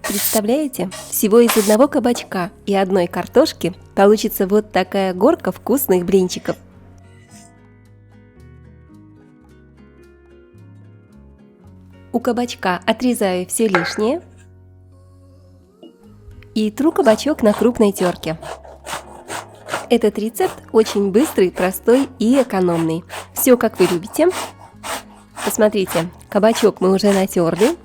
Представляете, всего из одного кабачка и одной картошки получится вот такая горка вкусных блинчиков. У кабачка отрезаю все лишнее и тру кабачок на крупной терке. Этот рецепт очень быстрый, простой и экономный. Все как вы любите. Посмотрите, кабачок мы уже натерли.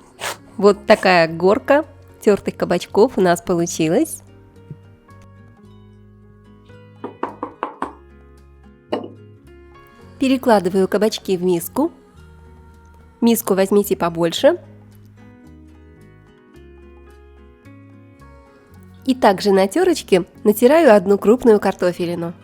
Вот такая горка тертых кабачков у нас получилась. Перекладываю кабачки в миску. Миску возьмите побольше. И также на терочке натираю одну крупную картофелину.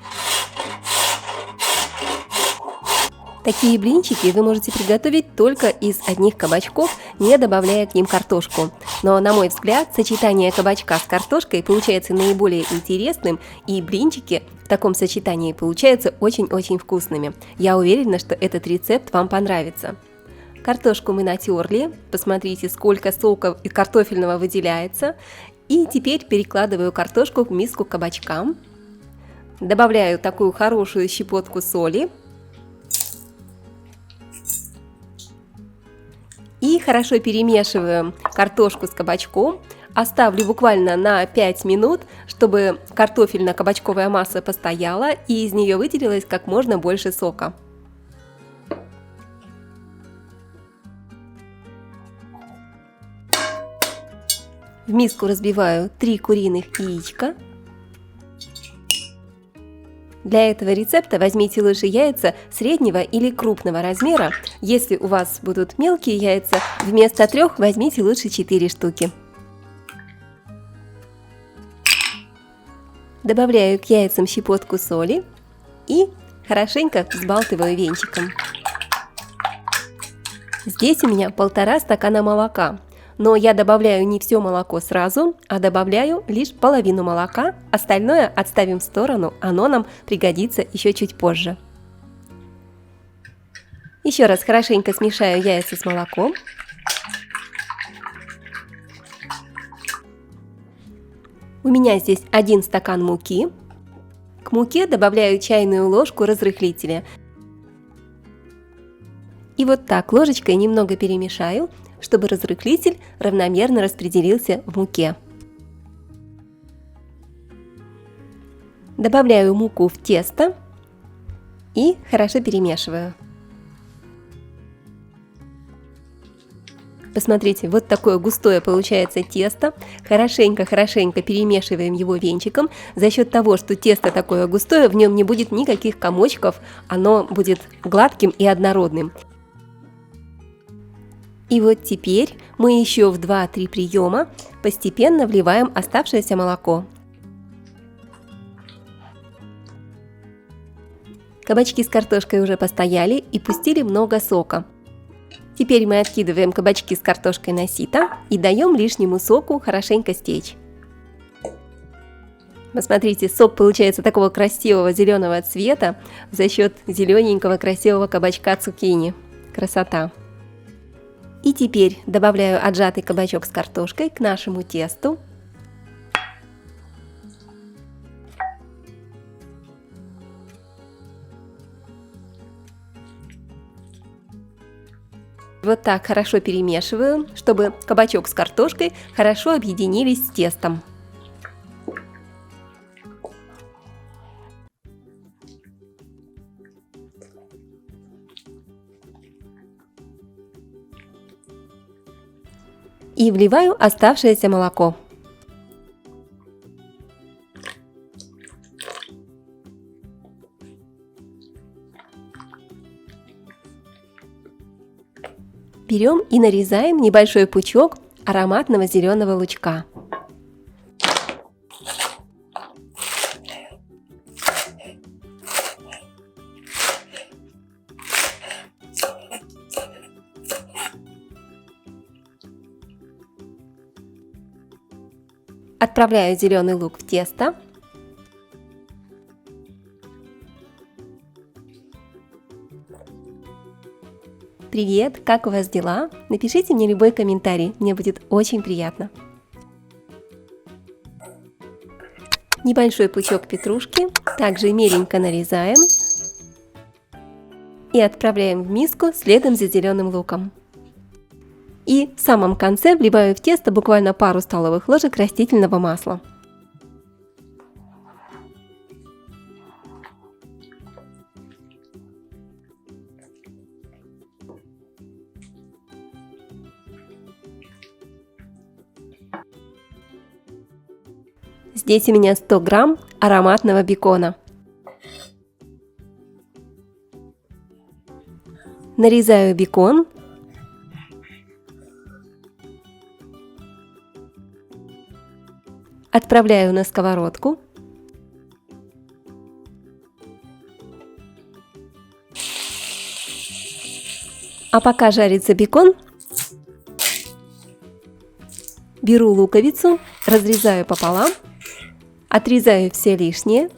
Такие блинчики вы можете приготовить только из одних кабачков, не добавляя к ним картошку. Но, на мой взгляд, сочетание кабачка с картошкой получается наиболее интересным, и блинчики в таком сочетании получаются очень-очень вкусными. Я уверена, что этот рецепт вам понравится. Картошку мы натерли, посмотрите, сколько сока картофельного выделяется. И теперь перекладываю картошку в миску к кабачкам. Добавляю такую хорошую щепотку соли. И хорошо перемешиваю картошку с кабачком. Оставлю буквально на 5 минут, чтобы картофельно-кабачковая масса постояла и из нее выделилось как можно больше сока. В миску разбиваю 3 куриных яичка. Для этого рецепта возьмите лучше яйца среднего или крупного размера. Если у вас будут мелкие яйца, вместо 3 возьмите лучше 4 штуки. Добавляю к яйцам щепотку соли и хорошенько взбалтываю венчиком. Здесь у меня 1,5 стакана молока. Но я добавляю не все молоко сразу, а добавляю лишь половину молока, остальное отставим в сторону, оно нам пригодится еще чуть позже. Еще раз хорошенько смешаю яйца с молоком. У меня здесь 1 стакан муки. К муке добавляю чайную ложку разрыхлителя. И вот так ложечкой немного перемешаю, чтобы разрыхлитель равномерно распределился в муке. Добавляю муку в тесто и хорошо перемешиваю. Посмотрите, вот такое густое получается тесто. Хорошенько перемешиваем его венчиком. За счет того, что тесто такое густое, в нем не будет никаких комочков, оно будет гладким и однородным. И вот теперь мы еще в 2-3 приема постепенно вливаем оставшееся молоко. Кабачки с картошкой уже постояли и пустили много сока. Теперь мы откидываем кабачки с картошкой на сито и даем лишнему соку хорошенько стечь. Посмотрите, сок получается такого красивого зеленого цвета за счет зелененького красивого кабачка цукини. Красота! И теперь добавляю отжатый кабачок с картошкой к нашему тесту. Вот так хорошо перемешиваю, чтобы кабачок с картошкой хорошо объединились с тестом. И вливаю оставшееся молоко. Берем и нарезаем небольшой пучок ароматного зеленого лучка. Отправляю зеленый лук в тесто. Привет, как у вас дела? Напишите мне любой комментарий, мне будет очень приятно. Небольшой пучок петрушки также меленько нарезаем и отправляем в миску следом за зеленым луком. И в самом конце вливаю в тесто буквально пару столовых ложек растительного масла. Здесь у меня 100 грамм ароматного бекона. Нарезаю бекон. Отправляю на сковородку. А пока жарится бекон, беру луковицу, разрезаю пополам, отрезаю все лишнее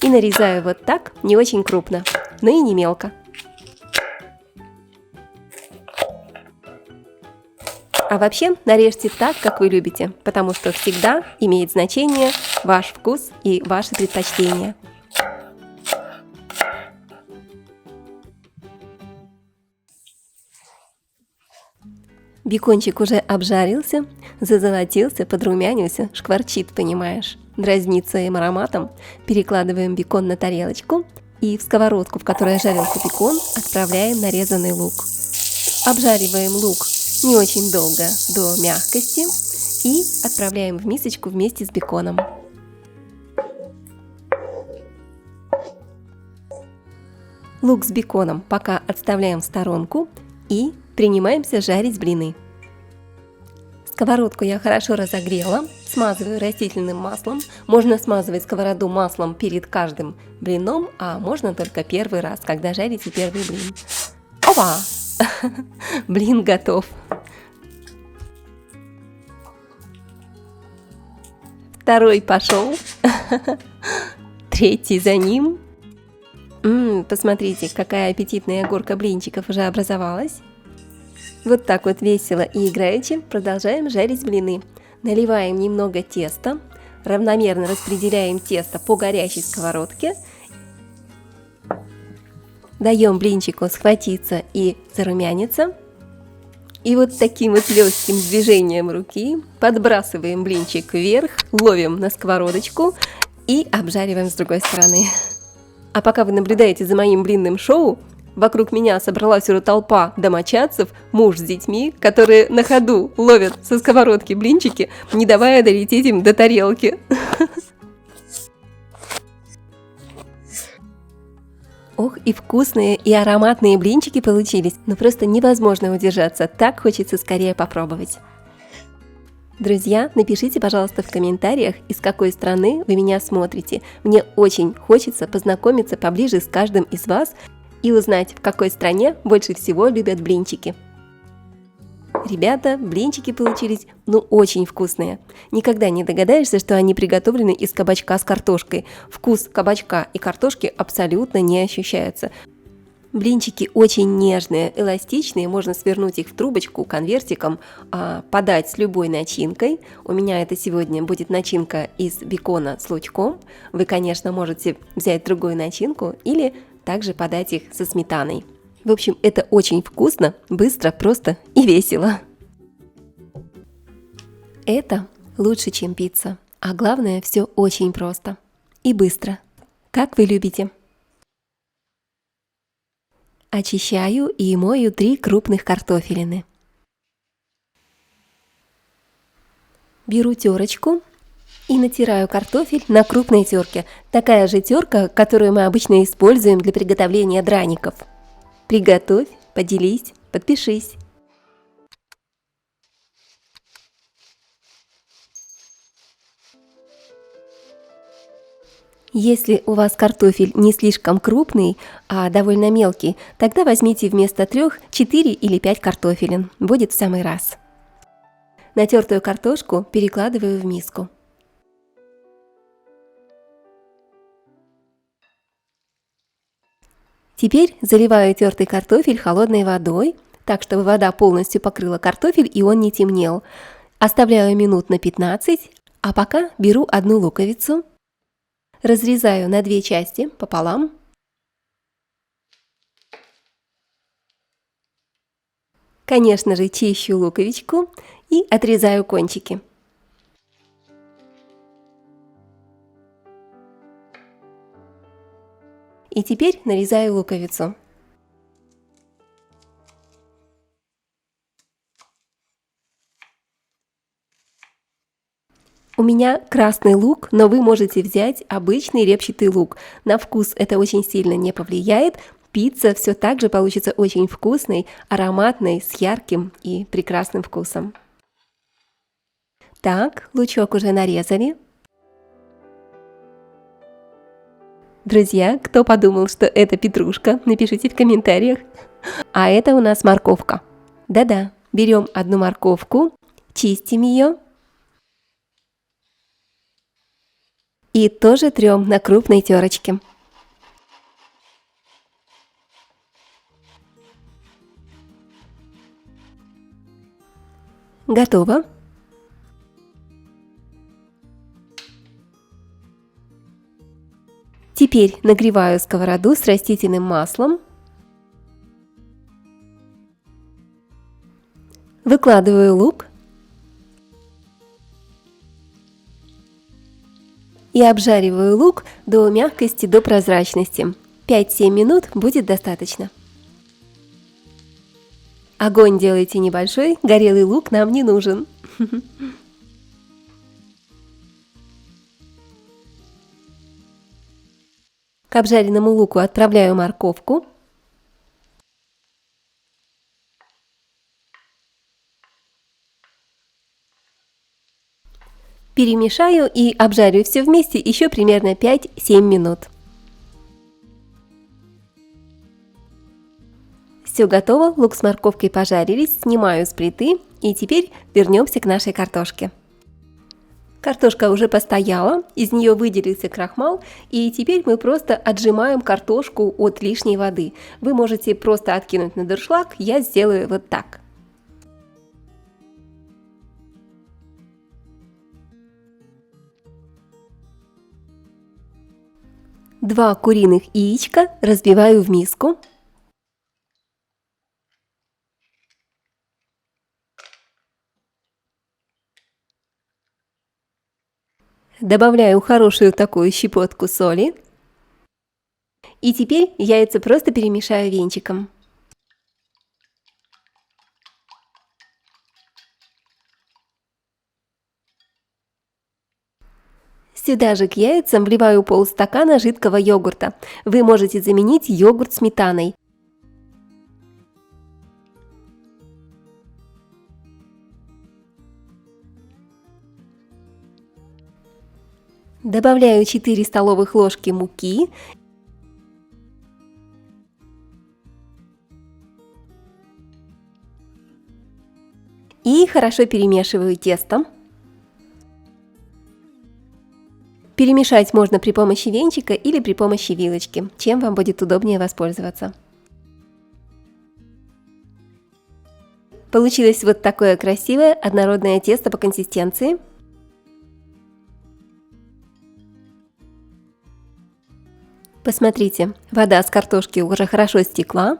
и нарезаю вот так, не очень крупно, но и не мелко. А вообще нарежьте так, как вы любите, потому что всегда имеет значение ваш вкус и ваши предпочтения. Бекончик уже обжарился, зазолотился, подрумянился, шкварчит, понимаешь. Дразнит своим ароматом. Перекладываем бекон на тарелочку и в сковородку, в которой жарился бекон, отправляем нарезанный лук. Обжариваем лук не очень долго, до мягкости, и отправляем в мисочку вместе с беконом. Лук с беконом пока отставляем в сторонку и принимаемся жарить блины. Сковородку я хорошо разогрела, смазываю растительным маслом. Можно смазывать сковороду маслом перед каждым блином, а можно только первый раз, когда жарите первый блин. Опа! Блин готов. Второй пошел. Третий за ним. Посмотрите, какая аппетитная горка блинчиков уже образовалась. Вот так вот весело и играючи продолжаем жарить блины. Наливаем немного теста, равномерно распределяем тесто по горячей сковородке. Даем блинчику схватиться и зарумяниться. И вот таким вот легким движением руки подбрасываем блинчик вверх, ловим на сковородочку и обжариваем с другой стороны. А пока вы наблюдаете за моим блинным шоу, вокруг меня собралась уже толпа домочадцев, муж с детьми, которые на ходу ловят со сковородки блинчики, не давая долететь им до тарелки. Ох, и вкусные, и ароматные блинчики получились, но просто невозможно удержаться, так хочется скорее попробовать. Друзья, напишите, пожалуйста, в комментариях, из какой страны вы меня смотрите. Мне очень хочется познакомиться поближе с каждым из вас и узнать, в какой стране больше всего любят блинчики. Ребята, блинчики получились, очень вкусные. Никогда не догадаешься, что они приготовлены из кабачка с картошкой. Вкус кабачка и картошки абсолютно не ощущается. Блинчики очень нежные, эластичные, можно свернуть их в трубочку конвертиком, подать с любой начинкой. У меня это сегодня будет начинка из бекона с лучком. Вы, конечно, можете взять другую начинку или также подать их со сметаной. В общем, это очень вкусно, быстро, просто и весело. Это лучше, чем пицца. А главное, все очень просто и быстро. Как вы любите. Очищаю и мою 3 крупных картофелины. Беру терочку и натираю картофель на крупной терке. Такая же терка, которую мы обычно используем для приготовления драников. Приготовь, поделись, подпишись. Если у вас картофель не слишком крупный, а довольно мелкий, тогда возьмите вместо 3 4 или 5 картофелин. Будет в самый раз. Натертую картошку перекладываю в миску. Теперь заливаю тертый картофель холодной водой, так чтобы вода полностью покрыла картофель и он не темнел. Оставляю минут на 15, а пока беру одну луковицу, разрезаю на две части пополам. Конечно же, чищу луковичку и отрезаю кончики. И теперь нарезаю луковицу. У меня красный лук, но вы можете взять обычный репчатый лук. На вкус это очень сильно не повлияет. Пицца все так же получится очень вкусной, ароматной, с ярким и прекрасным вкусом. Так, лучок уже нарезали. Друзья, кто подумал, что это петрушка, напишите в комментариях. А это у нас морковка. Да-да, берем одну морковку, чистим ее. И тоже трем на крупной терочке. Готово. Теперь нагреваю сковороду с растительным маслом. Выкладываю лук. И обжариваю лук до мягкости, до прозрачности. 5-7 минут будет достаточно. Огонь делайте небольшой, горелый лук нам не нужен. К обжаренному луку отправляю морковку. Перемешаю и обжарю все вместе еще примерно 5-7 минут. Все готово, лук с морковкой пожарились, снимаю с плиты и теперь вернемся к нашей картошке. Картошка уже постояла, из нее выделился крахмал, и теперь мы просто отжимаем картошку от лишней воды. Вы можете просто откинуть на дуршлаг, я сделаю вот так. Два куриных яичка разбиваю в миску. Добавляю хорошую такую щепотку соли. И теперь яйца просто перемешаю венчиком. Сюда же к яйцам вливаю полстакана жидкого йогурта. Вы можете заменить йогурт сметаной. Добавляю 4 столовых ложки муки. И хорошо перемешиваю тесто. Перемешать можно при помощи венчика или при помощи вилочки, чем вам будет удобнее воспользоваться. Получилось вот такое красивое однородное тесто по консистенции. Посмотрите, вода с картошки уже хорошо стекла.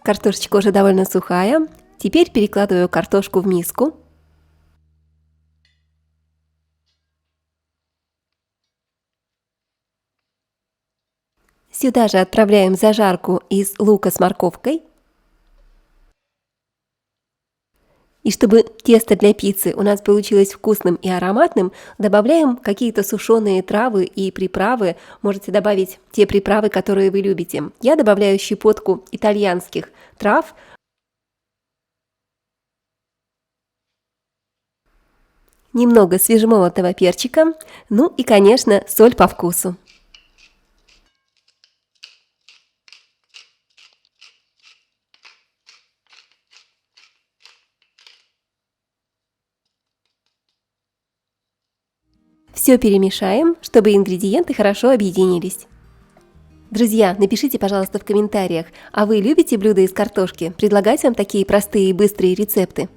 Картошечка уже довольно сухая. Теперь перекладываю картошку в миску. Сюда же отправляем зажарку из лука с морковкой. И чтобы тесто для пиццы у нас получилось вкусным и ароматным, добавляем какие-то сушеные травы и приправы. Можете добавить те приправы, которые вы любите. Я добавляю щепотку итальянских трав. Немного свежемолотого перчика. Ну и, конечно, соль по вкусу. Все перемешаем, чтобы ингредиенты хорошо объединились. Друзья, напишите, пожалуйста, в комментариях, а вы любите блюда из картошки? Предлагать вам такие простые и быстрые рецепты?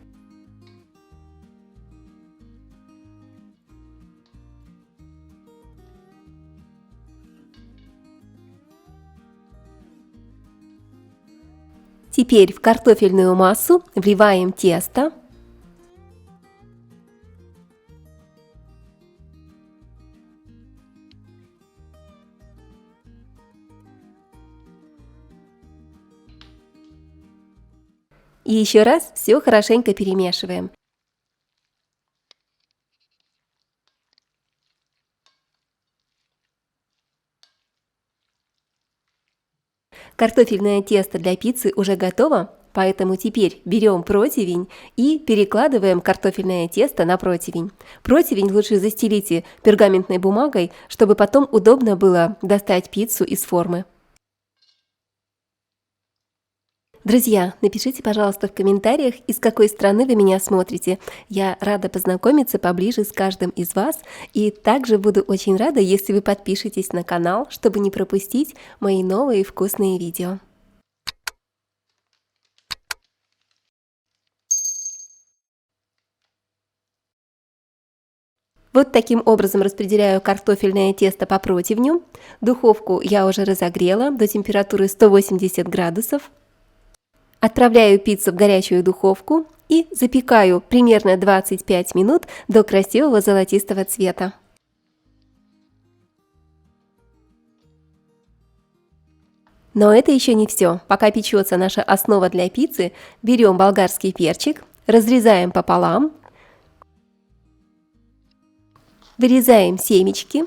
Теперь в картофельную массу вливаем тесто. И еще раз все хорошенько перемешиваем. Картофельное тесто для пиццы уже готово, поэтому теперь берем противень и перекладываем картофельное тесто на противень. Противень лучше застелите пергаментной бумагой, чтобы потом удобно было достать пиццу из формы. Друзья, напишите, пожалуйста, в комментариях, из какой страны вы меня смотрите. Я рада познакомиться поближе с каждым из вас. И также буду очень рада, если вы подпишетесь на канал, чтобы не пропустить мои новые вкусные видео. Вот таким образом распределяю картофельное тесто по противню. Духовку я уже разогрела до температуры 180 градусов. Отправляю пиццу в горячую духовку и запекаю примерно 25 минут до красивого золотистого цвета. Но это еще не все. Пока печется наша основа для пиццы, берем болгарский перчик, разрезаем пополам, вырезаем семечки.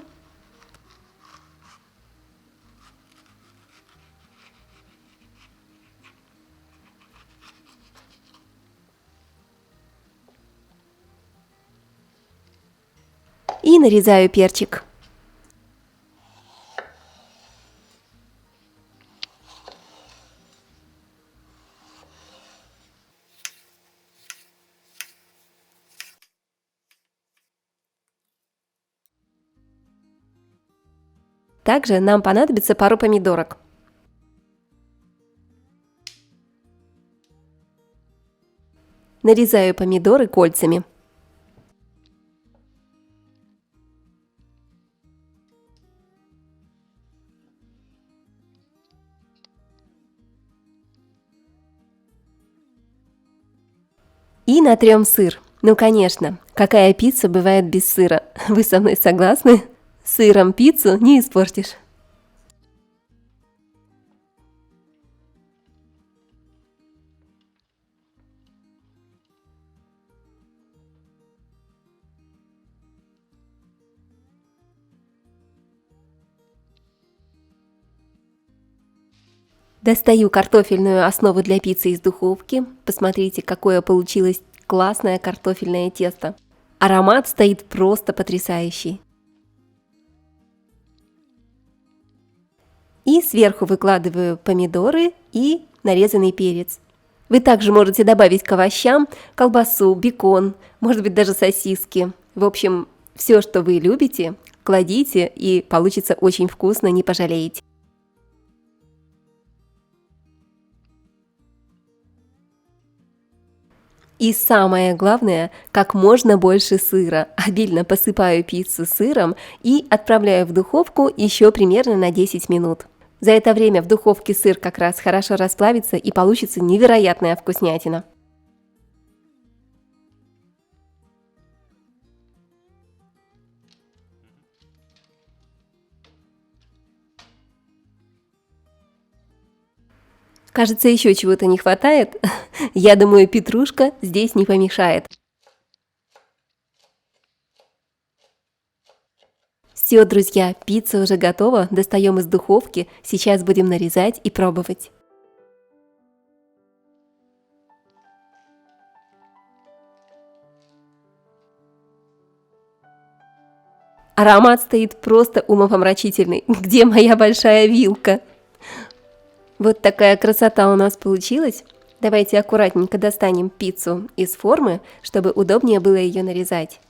И нарезаю перчик. Также нам понадобится пару помидорок. Нарезаю помидоры кольцами. И натрем сыр. Ну, конечно, какая пицца бывает без сыра? Вы со мной согласны? Сыром пиццу не испортишь. Достаю картофельную основу для пиццы из духовки. Посмотрите, какое получилось классное картофельное тесто. Аромат стоит просто потрясающий. И сверху выкладываю помидоры и нарезанный перец. Вы также можете добавить к овощам колбасу, бекон, может быть даже сосиски. В общем, все, что вы любите, кладите, и получится очень вкусно, не пожалеете. И самое главное, как можно больше сыра. Обильно посыпаю пиццу сыром и отправляю в духовку еще примерно на 10 минут. За это время в духовке сыр как раз хорошо расплавится и получится невероятная вкуснятина. Кажется, еще чего-то не хватает. Я думаю, петрушка здесь не помешает. Все, друзья, пицца уже готова. Достаем из духовки. Сейчас будем нарезать и пробовать. Аромат стоит просто умопомрачительный. Где моя большая вилка? Вот такая красота у нас получилась. Давайте аккуратненько достанем пиццу из формы, чтобы удобнее было ее нарезать.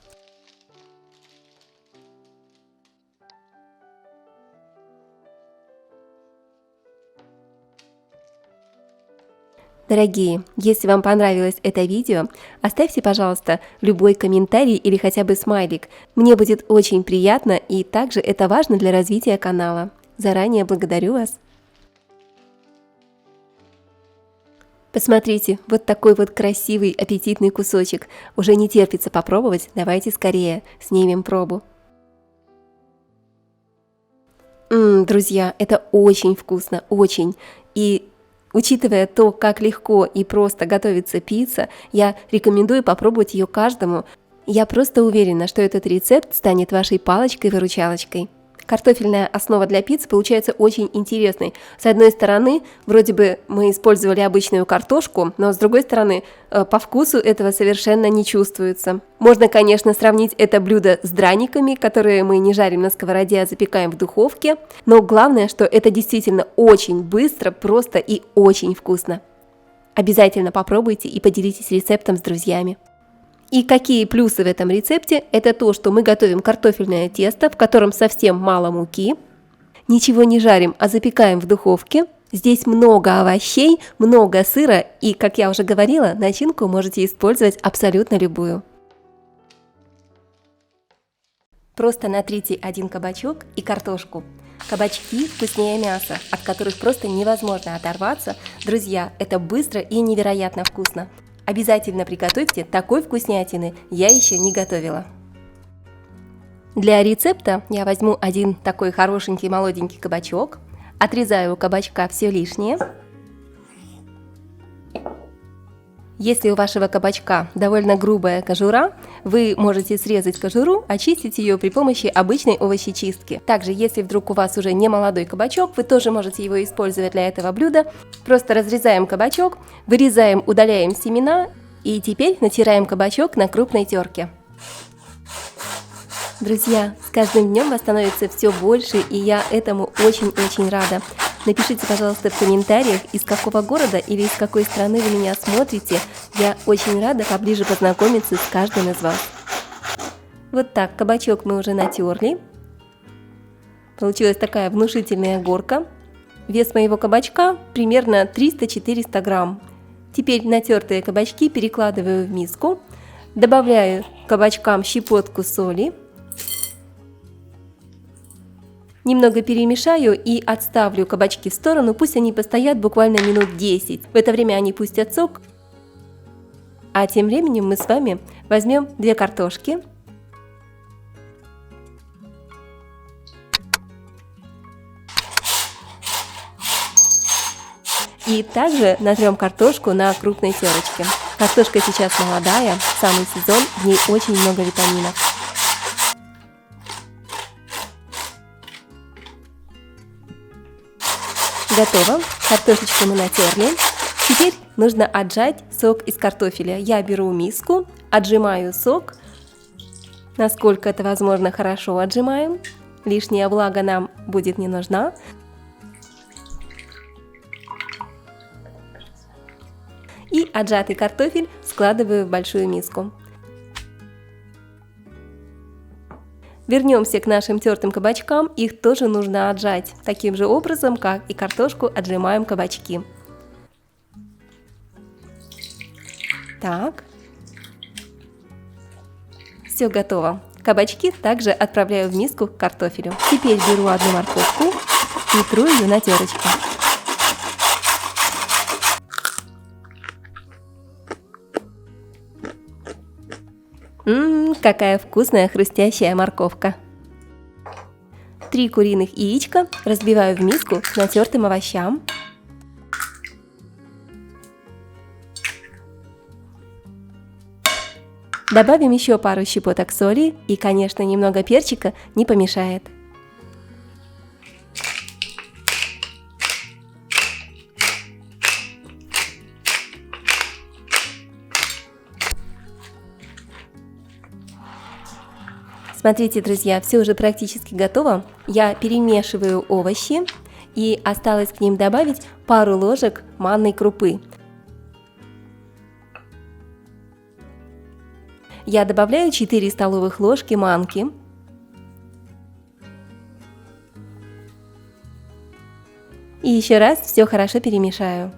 Дорогие, если вам понравилось это видео, оставьте, пожалуйста, любой комментарий или хотя бы смайлик. Мне будет очень приятно, и также это важно для развития канала. Заранее благодарю вас. Посмотрите, вот такой вот красивый, аппетитный кусочек. Уже не терпится попробовать, давайте скорее снимем пробу. Друзья, это очень вкусно, очень. И учитывая то, как легко и просто готовится пицца, я рекомендую попробовать ее каждому. Я просто уверена, что этот рецепт станет вашей палочкой-выручалочкой. Картофельная основа для пиццы получается очень интересной. С одной стороны, вроде бы мы использовали обычную картошку, но с другой стороны, по вкусу этого совершенно не чувствуется. Можно, конечно, сравнить это блюдо с драниками, которые мы не жарим на сковороде, а запекаем в духовке. Но главное, что это действительно очень быстро, просто и очень вкусно. Обязательно попробуйте и поделитесь рецептом с друзьями. И какие плюсы в этом рецепте? Это то, что мы готовим картофельное тесто, в котором совсем мало муки. Ничего не жарим, а запекаем в духовке. Здесь много овощей, много сыра и, как я уже говорила, начинку можете использовать абсолютно любую. Просто натрите один кабачок и картошку. Кабачки вкуснее мяса, от которых просто невозможно оторваться. Друзья, это быстро и невероятно вкусно. Обязательно приготовьте, такой вкуснятины я еще не готовила. Для рецепта я возьму один такой хорошенький молоденький кабачок, отрезаю у кабачка все лишнее. Если у вашего кабачка довольно грубая кожура, вы можете срезать кожуру, очистить ее при помощи обычной овощечистки. Также, если вдруг у вас уже не молодой кабачок, вы тоже можете его использовать для этого блюда. Просто разрезаем кабачок, вырезаем, удаляем семена и теперь натираем кабачок на крупной терке. Друзья, с каждым днем вас становится все больше, и я этому очень-очень рада. Напишите, пожалуйста, в комментариях, из какого города или из какой страны вы меня смотрите. Я очень рада поближе познакомиться с каждым из вас. Вот так, кабачок мы уже натерли. Получилась такая внушительная горка. Вес моего кабачка примерно 300-400 грамм. Теперь натертые кабачки перекладываю в миску. Добавляю кабачкам щепотку соли. Немного перемешаю и отставлю кабачки в сторону, пусть они постоят буквально минут 10. В это время они пустят сок. А тем временем мы с вами возьмем 2 картошки. И также натрем картошку на крупной терочке. Картошка сейчас молодая, самый сезон, в ней очень много витаминов. Готово. Картошечку мы натерли. Теперь нужно отжать сок из картофеля. Я беру миску, отжимаю сок. Насколько это возможно, хорошо отжимаем. Лишняя влага нам будет не нужна. И отжатый картофель складываю в большую миску. Вернемся к нашим тертым кабачкам, их тоже нужно отжать. Таким же образом, как и картошку, отжимаем кабачки. Так. Все готово. Кабачки также отправляю в миску к картофелю. Теперь беру одну морковку и тру ее на терочке. Какая вкусная хрустящая морковка. 3 куриных яичка разбиваю в миску к натертым овощам. Добавим еще пару щепоток соли и, конечно, немного перчика не помешает. Смотрите, друзья, все уже практически готово. Я перемешиваю овощи и осталось к ним добавить пару ложек манной крупы. Я добавляю 4 столовых ложки манки. И еще раз все хорошо перемешаю.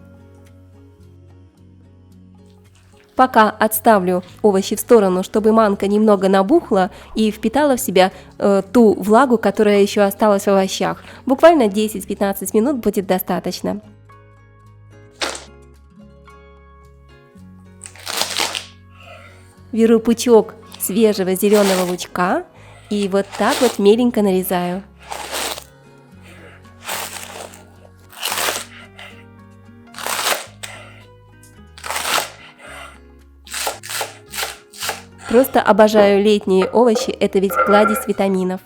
Пока отставлю овощи в сторону, чтобы манка немного набухла и впитала в себя ту влагу, которая еще осталась в овощах. Буквально 10-15 минут будет достаточно. Беру пучок свежего зеленого лучка и вот так вот меленько нарезаю. Просто обожаю летние овощи, это ведь кладезь витаминов.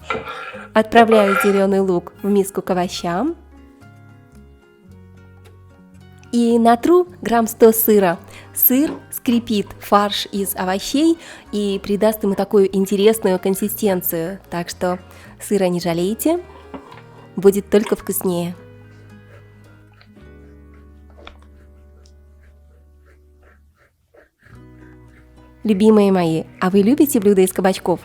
Отправляю зеленый лук в миску к овощам. И натру грамм 100 сыра. Сыр скрепит фарш из овощей и придаст ему такую интересную консистенцию. Так что сыра не жалейте, будет только вкуснее. Любимые мои, а вы любите блюда из кабачков?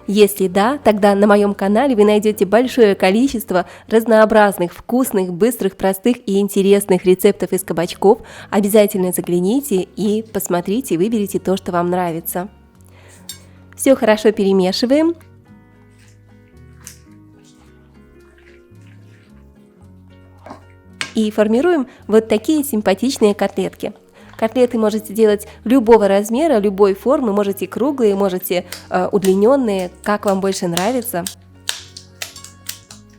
Если да, тогда на моем канале вы найдете большое количество разнообразных, вкусных, быстрых, простых и интересных рецептов из кабачков. Обязательно загляните и посмотрите, выберите то, что вам нравится. Все хорошо перемешиваем. И формируем вот такие симпатичные котлетки. Котлеты можете делать любого размера, любой формы, можете круглые, можете удлиненные, как вам больше нравится.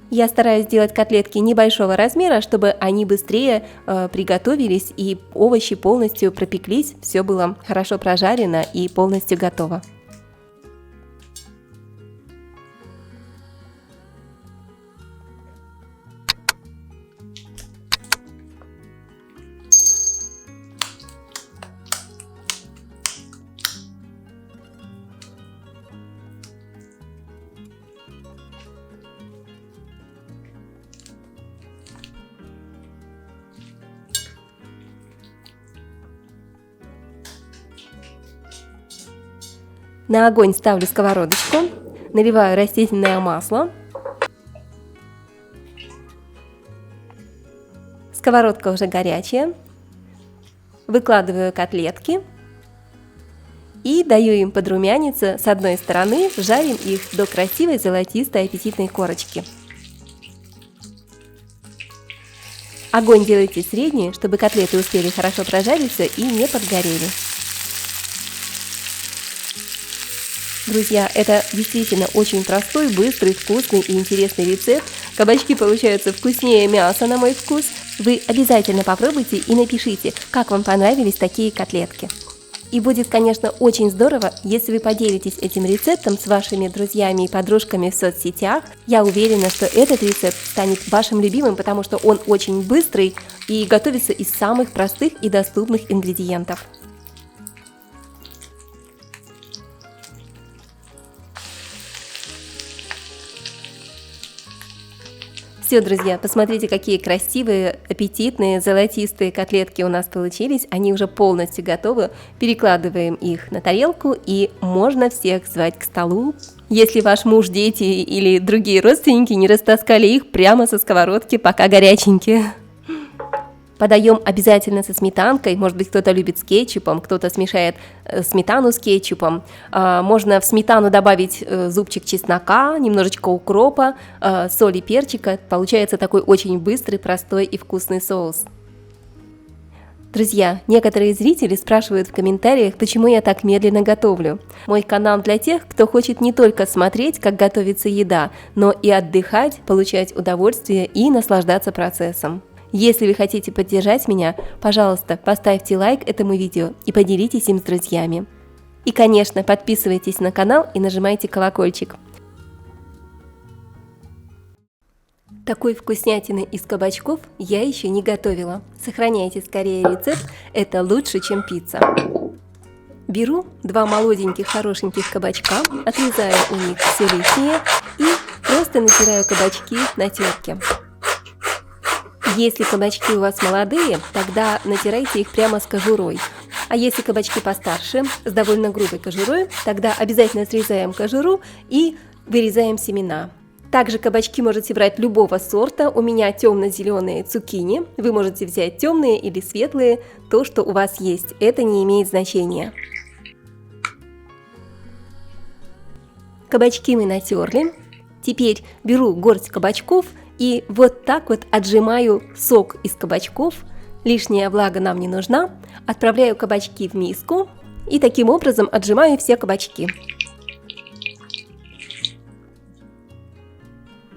Я стараюсь делать котлетки небольшого размера, чтобы они быстрее приготовились и овощи полностью пропеклись, все было хорошо прожарено и полностью готово. На огонь ставлю сковородочку, наливаю растительное масло. Сковородка уже горячая. Выкладываю котлетки и даю им подрумяниться с одной стороны, жарим их до красивой золотистой аппетитной корочки. Огонь делайте средний, чтобы котлеты успели хорошо прожариться и не подгорели. Друзья, это действительно очень простой, быстрый, вкусный и интересный рецепт. Кабачки получаются вкуснее мяса, на мой вкус. Вы обязательно попробуйте и напишите, как вам понравились такие котлетки. И будет, конечно, очень здорово, если вы поделитесь этим рецептом с вашими друзьями и подружками в соцсетях. Я уверена, что этот рецепт станет вашим любимым, потому что он очень быстрый и готовится из самых простых и доступных ингредиентов. Все, друзья, посмотрите, какие красивые, аппетитные, золотистые котлетки у нас получились. Они уже полностью готовы. Перекладываем их на тарелку и можно всех звать к столу. Если ваш муж, дети или другие родственники не растаскали их прямо со сковородки, пока горяченькие. Подаем обязательно со сметанкой, может быть, кто-то любит с кетчупом, кто-то смешает сметану с кетчупом. Можно в сметану добавить зубчик чеснока, немножечко укропа, соли, перчика. Получается такой очень быстрый, простой и вкусный соус. Друзья, некоторые зрители спрашивают в комментариях, почему я так медленно готовлю. Мой канал для тех, кто хочет не только смотреть, как готовится еда, но и отдыхать, получать удовольствие и наслаждаться процессом. Если вы хотите поддержать меня, пожалуйста, поставьте лайк этому видео и поделитесь им с друзьями. И, конечно, подписывайтесь на канал и нажимайте колокольчик. Такой вкуснятины из кабачков я еще не готовила. Сохраняйте скорее рецепт, это лучше, чем пицца. Беру 2 молоденьких хорошеньких кабачка, отрезаю у них все лишнее и просто натираю кабачки на терке. Если кабачки у вас молодые, тогда натирайте их прямо с кожурой. А если кабачки постарше, с довольно грубой кожурой, тогда обязательно срезаем кожуру и вырезаем семена. Также кабачки можете брать любого сорта. У меня темно-зеленые цукини. Вы можете взять темные или светлые, то, что у вас есть. Это не имеет значения. Кабачки мы натерли. Теперь беру горсть кабачков и вот так вот отжимаю сок из кабачков. Лишняя влага нам не нужна. Отправляю кабачки в миску и таким образом отжимаю все кабачки.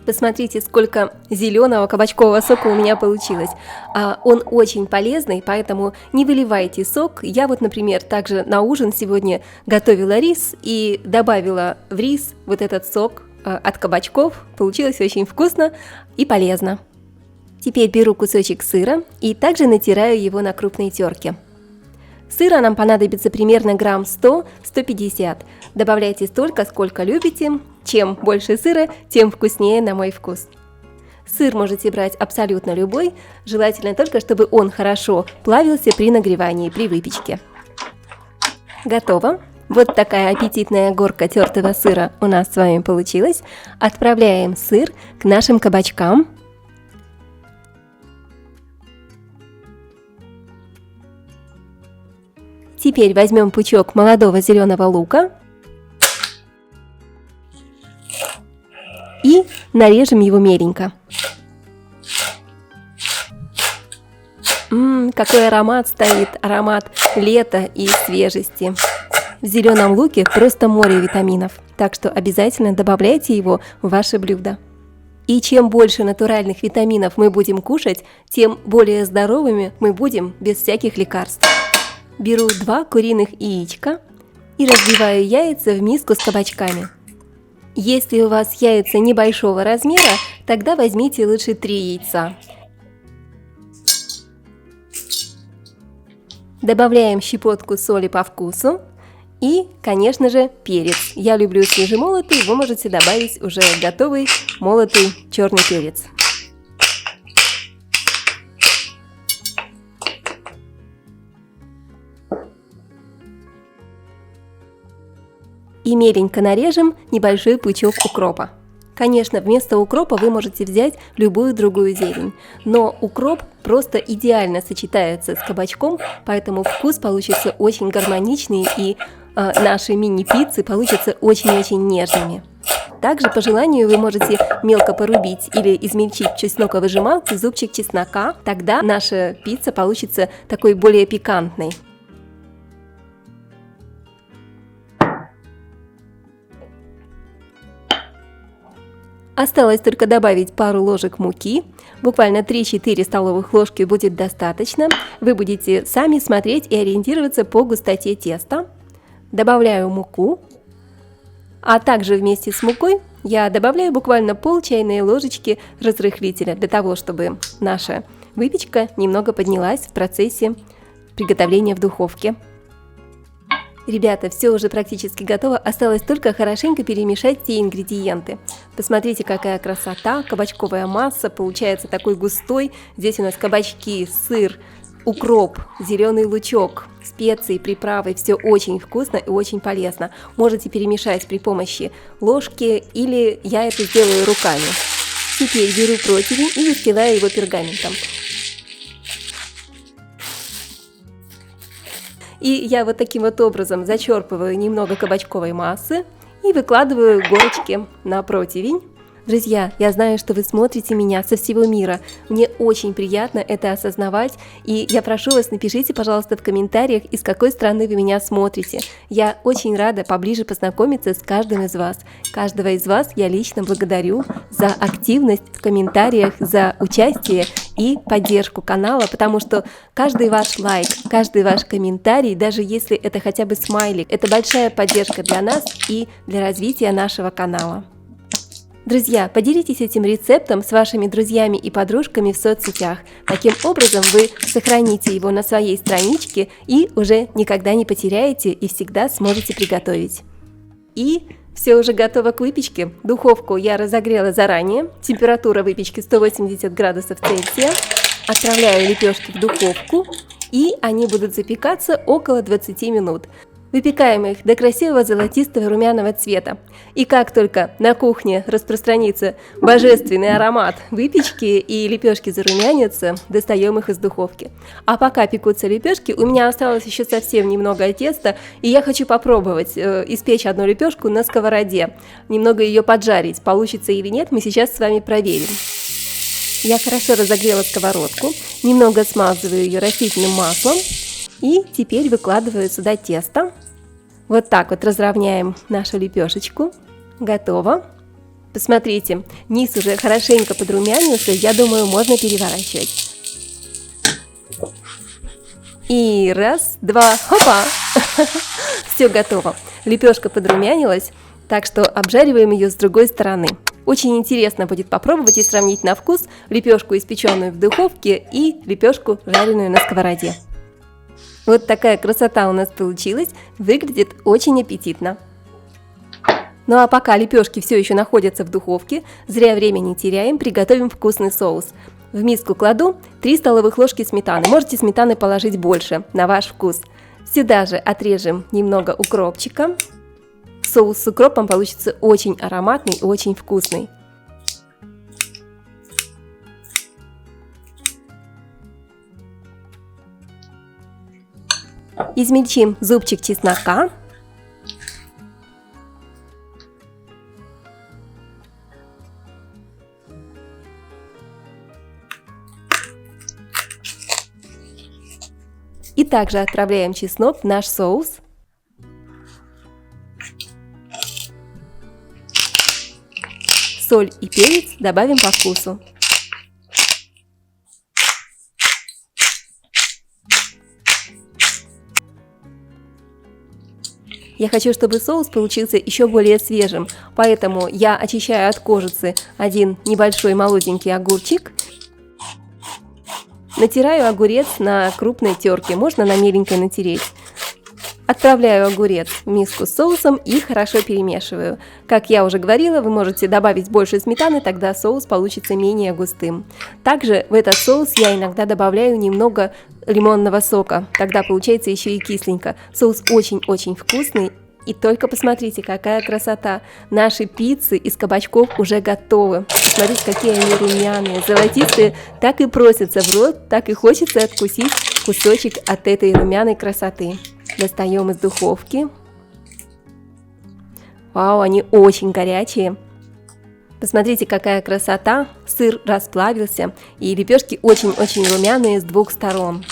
Посмотрите, сколько зеленого кабачкового сока у меня получилось. Он очень полезный, поэтому не выливайте сок. Я вот, например, также на ужин сегодня готовила рис и добавила в рис вот этот сок от кабачков. Получилось очень вкусно и полезно. Теперь беру кусочек сыра и также натираю его на крупной терке. Сыра нам понадобится примерно грамм 100-150. Добавляйте столько, сколько любите. Чем больше сыра, тем вкуснее на мой вкус. Сыр можете брать абсолютно любой, желательно только, чтобы он хорошо плавился при нагревании, при выпечке. Готово. Вот такая аппетитная горка тертого сыра у нас с вами получилась. Отправляем сыр к нашим кабачкам. Теперь возьмем пучок молодого зеленого лука и нарежем его меленько. Какой аромат стоит, аромат лета и свежести. В зеленом луке просто море витаминов, так что обязательно добавляйте его в ваше блюдо. И чем больше натуральных витаминов мы будем кушать, тем более здоровыми мы будем без всяких лекарств. Беру 2 куриных яичка и разбиваю яйца в миску с кабачками. Если у вас яйца небольшого размера, тогда возьмите лучше 3 яйца. Добавляем щепотку соли по вкусу и, конечно же, перец. Я люблю свежемолотый, вы можете добавить уже готовый молотый черный перец. И меленько нарежем небольшой пучок укропа. Конечно, вместо укропа вы можете взять любую другую зелень, но укроп просто идеально сочетается с кабачком, поэтому вкус получится очень гармоничный и наши мини-пиццы получатся очень-очень нежными. Также по желанию вы можете мелко порубить или измельчить в чесноковыжималке зубчик чеснока, тогда наша пицца получится такой более пикантной. Осталось только добавить пару ложек муки, буквально 3-4 столовых ложки будет достаточно. Вы будете сами смотреть и ориентироваться по густоте теста. Добавляю муку, а также вместе с мукой я добавляю буквально пол чайной ложечки разрыхлителя, для того, чтобы наша выпечка немного поднялась в процессе приготовления в духовке. Ребята, все уже практически готово, осталось только хорошенько перемешать все ингредиенты. Посмотрите, какая красота, кабачковая масса, получается такой густой. Здесь у нас кабачки, сыр, укроп, зеленый лучок, специи, приправы, все очень вкусно и очень полезно. Можете перемешать при помощи ложки или я это сделаю руками. Теперь беру противень и застилаю его пергаментом. И я вот таким вот образом зачерпываю немного кабачковой массы и выкладываю горочки на противень. Друзья, я знаю, что вы смотрите меня со всего мира. Мне очень приятно это осознавать. И я прошу вас, напишите, пожалуйста, в комментариях, из какой страны вы меня смотрите. Я очень рада поближе познакомиться с каждым из вас. Каждого из вас я лично благодарю за активность в комментариях, за участие и поддержку канала, потому что каждый ваш лайк, каждый ваш комментарий, даже если это хотя бы смайлик, это большая поддержка для нас и для развития нашего канала. Друзья, поделитесь этим рецептом с вашими друзьями и подружками в соцсетях. Таким образом вы сохраните его на своей страничке и уже никогда не потеряете и всегда сможете приготовить. И все уже готово к выпечке. Духовку я разогрела заранее. Температура выпечки 180 градусов Цельсия. Отправляю лепешки в духовку и они будут запекаться около 20 минут. Выпекаем их до красивого золотистого румяного цвета. И как только на кухне распространится божественный аромат выпечки и лепешки зарумянятся, достаем их из духовки. А пока пекутся лепешки, у меня осталось еще совсем немного теста, и я хочу попробовать испечь одну лепешку на сковороде, немного ее поджарить. Получится или нет, мы сейчас с вами проверим. Я хорошо разогрела сковородку, немного смазываю ее растительным маслом. И теперь выкладываю сюда тесто. Вот так вот разровняем нашу лепешечку. Готово. Посмотрите, низ уже хорошенько подрумянился. Я думаю, можно переворачивать. И раз, два, хопа! Все готово. Лепешка подрумянилась, так что обжариваем ее с другой стороны. Очень интересно будет попробовать и сравнить на вкус лепешку, испеченную в духовке, и лепешку, жареную на сковороде. Вот такая красота у нас получилась, выглядит очень аппетитно. Ну а пока лепешки все еще находятся в духовке, зря время не теряем, приготовим вкусный соус. В миску кладу 3 столовых ложки сметаны, можете сметаны положить больше, на ваш вкус. Сюда же отрежем немного укропчика. Соус с укропом получится очень ароматный и очень вкусный. Измельчим зубчик чеснока. И также отправляем чеснок в наш соус. Соль и перец добавим по вкусу. Я хочу, чтобы соус получился еще более свежим, поэтому я очищаю от кожицы один небольшой молоденький огурчик. Натираю огурец на крупной терке, можно на меленькой натереть. Отправляю огурец в миску с соусом и хорошо перемешиваю. Как я уже говорила, вы можете добавить больше сметаны, тогда соус получится менее густым. Также в этот соус я иногда добавляю немного лимонного сока, тогда получается еще и кисленько. Соус очень-очень вкусный. И только посмотрите, какая красота! Наши пиццы из кабачков уже готовы. Посмотрите, какие они румяные, золотистые. Так и просятся в рот, так и хочется откусить кусочек от этой румяной красоты. Достаем из духовки. Вау, они очень горячие. Посмотрите, какая красота. Сыр расплавился, и лепешки очень-очень румяные с двух сторон.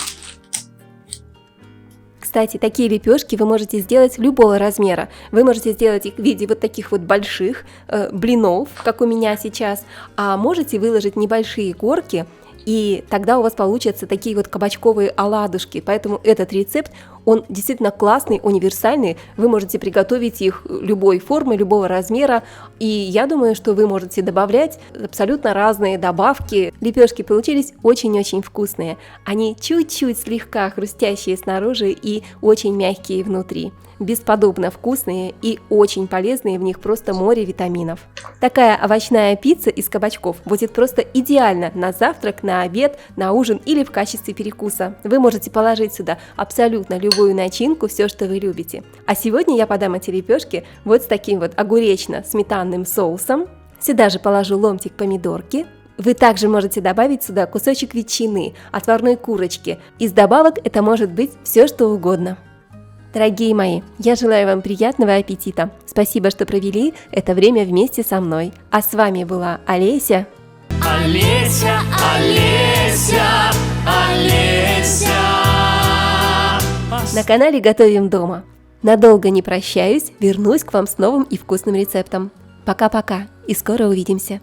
Кстати, такие лепешки вы можете сделать любого размера. Вы можете сделать их в виде вот таких вот больших блинов, как у меня сейчас, а можете выложить небольшие горки, и тогда у вас получатся такие вот кабачковые оладушки. Поэтому этот рецепт, он действительно классный, универсальный. Вы можете приготовить их любой формы, любого размера. И я думаю, что вы можете добавлять абсолютно разные добавки. Лепешки получились очень-очень вкусные. Они чуть-чуть слегка хрустящие снаружи и очень мягкие внутри. Бесподобно вкусные и очень полезные, в них просто море витаминов. Такая овощная пицца из кабачков будет просто идеально на завтрак, на обед, на ужин или в качестве перекуса. Вы можете положить сюда абсолютно любую начинку, все, что вы любите. А сегодня я подам эти лепешки вот с таким вот огуречно-сметанным соусом. Сюда же положу ломтик помидорки. Вы также можете добавить сюда кусочек ветчины, отварной курочки. Из добавок это может быть все, что угодно. Дорогие мои, я желаю вам приятного аппетита. Спасибо, что провели это время вместе со мной. А с вами была Олеся. Олеся, Олеся, Олеся. На канале «Готовим дома». Надолго не прощаюсь, вернусь к вам с новым и вкусным рецептом. Пока-пока и скоро увидимся.